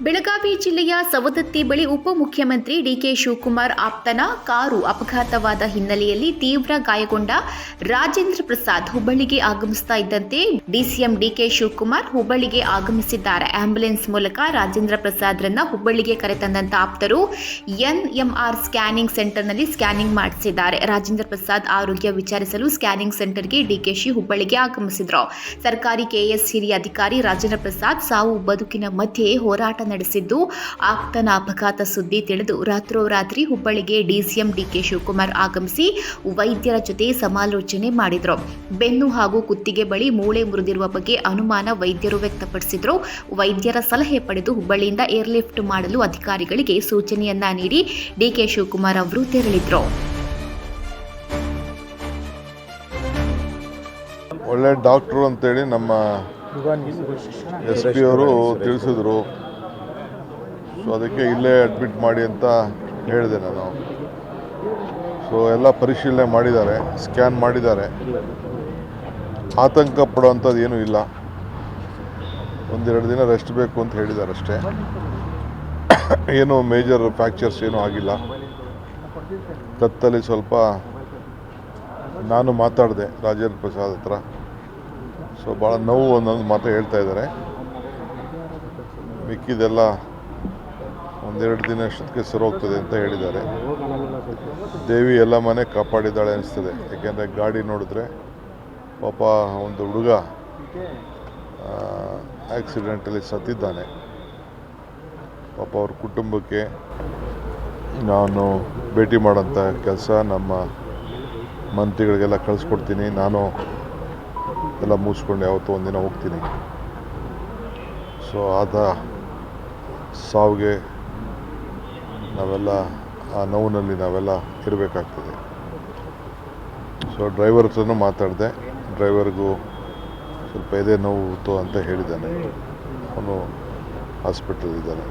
ಬೆಳಗಾವಿ ಜಿಲ್ಲೆಯ ಸವದತ್ತಿ ಬಳಿ ಉಪಮುಖ್ಯಮಂತ್ರಿ ಡಿಕೆ ಶಿವಕುಮಾರ್ ಆಪ್ತನ ಕಾರು ಅಪಘಾತವಾದ ಹಿನ್ನೆಲೆಯಲ್ಲಿ ತೀವ್ರ ಗಾಯಗೊಂಡ ರಾಜೇಂದ್ರ ಪ್ರಸಾದ್ ಹುಬ್ಬಳ್ಳಿಗೆ ಆಗಮಿಸುತ್ತಾ ಇದ್ದಂತೆ ಡಿಸಿಎಂ ಡಿಕೆ ಶಿವಕುಮಾರ್ ಹುಬ್ಬಳ್ಳಿಗೆ ಆಗಮಿಸಿದ್ದಾರೆ. ಆಂಬ್ಯುಲೆನ್ಸ್ ಮೂಲಕ ರಾಜೇಂದ್ರ ಪ್ರಸಾದ್ರನ್ನ ಹುಬ್ಬಳ್ಳಿಗೆ ಕರೆತಂದಂತ ಆಪ್ತರು ಎನ್ಎಂಆರ್ ಸ್ಕ್ಯಾನಿಂಗ್ ಸೆಂಟರ್ನಲ್ಲಿ ಸ್ಕ್ಯಾನಿಂಗ್ ಮಾಡಿಸಿದ್ದಾರೆ. ರಾಜೇಂದ್ರ ಪ್ರಸಾದ್ ಆರೋಗ್ಯ ವಿಚಾರಿಸಲು ಸ್ಕ್ಯಾನಿಂಗ್ ಸೆಂಟರ್ಗೆ ಡಿಕೆಶಿ ಹುಬ್ಬಳ್ಳಿಗೆ ಆಗಮಿಸಿದ್ರು. ಸರ್ಕಾರಿ ಕೆಎಸ್ ಹಿರಿಯ ಅಧಿಕಾರಿ ರಾಜೇಂದ್ರ ಪ್ರಸಾದ್ ಸಾವು ಬದುಕಿನ ಮಧ್ಯೆ ಹೋರಾಟ ನಡೆಸಿದ್ದು, ಆಪ್ತನ ಅಪಘಾತ ಸುದ್ದಿ ತಿಳಿದು ರಾತ್ರೋರಾತ್ರಿ ಹುಬ್ಬಳ್ಳಿಗೆ ಡಿಸಿಎಂ ಡಿಕೆ ಶಿವಕುಮಾರ್ ಆಗಮಿಸಿ ವೈದ್ಯರ ಜೊತೆ ಸಮಾಲೋಚನೆ ಮಾಡಿದ್ರು. ಬೆನ್ನು ಹಾಗೂ ಕುತ್ತಿಗೆ ಬಳಿ ಮೂಳೆ ಮುರಿದಿರುವ ಬಗ್ಗೆ ಅನುಮಾನ ವೈದ್ಯರು ವ್ಯಕ್ತಪಡಿಸಿದ್ರು. ವೈದ್ಯರ ಸಲಹೆ ಪಡೆದು ಹುಬ್ಬಳ್ಳಿಯಿಂದ ಏರ್ಲಿಫ್ಟ್ ಮಾಡಲು ಅಧಿಕಾರಿಗಳಿಗೆ ಸೂಚನೆಯನ್ನ ನೀಡಿ ಡಿಕೆ ಶಿವಕುಮಾರ್ ಅವರು ತೆರಳಿದ್ರು. ಒಳ್ಳೆ ಡಾಕ್ಟ್ರು ಅಂತೇಳಿ ನಮ್ಮ SP ಅವರು ತಿಳಿಸಿದ್ರು. ಸೊ ಅದಕ್ಕೆ ಇಲ್ಲೇ ಅಡ್ಮಿಟ್ ಮಾಡಿ ಅಂತ ಹೇಳಿದೆ ನಾನು. ಸೊ ಎಲ್ಲ ಪರಿಶೀಲನೆ ಮಾಡಿದ್ದಾರೆ, ಸ್ಕ್ಯಾನ್ ಮಾಡಿದ್ದಾರೆ. ಆತಂಕ ಪಡುವಂಥದ್ದು ಏನೂ ಇಲ್ಲ. ಒಂದೆರಡು ದಿನ ರೆಸ್ಟ್ ಬೇಕು ಅಂತ ಹೇಳಿದ್ದಾರೆ ಅಷ್ಟೇ. ಏನು ಮೇಜರ್ ಫ್ರ್ಯಾಕ್ಚರ್ಸ್ ಏನೂ ಆಗಿಲ್ಲ. ಕತ್ತಲ್ಲಿ ಸ್ವಲ್ಪ ನಾನು ಮಾತಾಡಿದೆ ರಾಜೇಂದ್ರ ಪ್ರಸಾದ್ ಹತ್ರ. ಸೊ ಭಾಳ ನೋವು ಒಂದೊಂದು ಮಾತು ಹೇಳ್ತಾ ಇದ್ದಾರೆ. ಮಿಕ್ಕಿದೆಲ್ಲ ಒಂದೆರಡು ದಿನ ಅಷ್ಟೊತ್ತಿಗೆ ಸರೋಗ್ತದೆ ಅಂತ ಹೇಳಿದ್ದಾರೆ. ದೇವಿ ಎಲ್ಲ ಮನೆ ಕಾಪಾಡಿದ್ದಾಳೆ ಅನಿಸ್ತದೆ. ಯಾಕೆಂದರೆ ಗಾಡಿ ನೋಡಿದ್ರೆ ಪಾಪ ಒಂದು ಹುಡುಗ ಆಕ್ಸಿಡೆಂಟಲ್ಲಿ ಸತ್ತಿದ್ದಾನೆ. ಪಾಪ ಅವ್ರ ಕುಟುಂಬಕ್ಕೆ ನಾನು ಭೇಟಿ ಮಾಡೋಂಥ ಕೆಲಸ ನಮ್ಮ ಮಂತ್ರಿಗಳಿಗೆಲ್ಲ ಕಳಿಸ್ಕೊಡ್ತೀನಿ. ನಾನು ಎಲ್ಲ ಮುಗಿಸ್ಕೊಂಡು ಯಾವತ್ತೂ ಒಂದಿನ ಹೋಗ್ತೀನಿ. ಸೊ ಆದ ಸಾವಿಗೆ ನಾವೆಲ್ಲ ಆ ನೋವಿನಲ್ಲಿ ನಾವೆಲ್ಲ ಇರಬೇಕಾಗ್ತದೆ. ಸೊ ಡ್ರೈವರ್ ಹತ್ರನೂ ಮಾತಾಡಿದೆ. ಡ್ರೈವರ್ಗೂ ಸ್ವಲ್ಪ ಎದೆ ನೋವು ಅಂತ ಹೇಳಿದ್ದಾನೆ. ಅವನು ಹಾಸ್ಪಿಟಲ್ ಇದ್ದಾನೆ.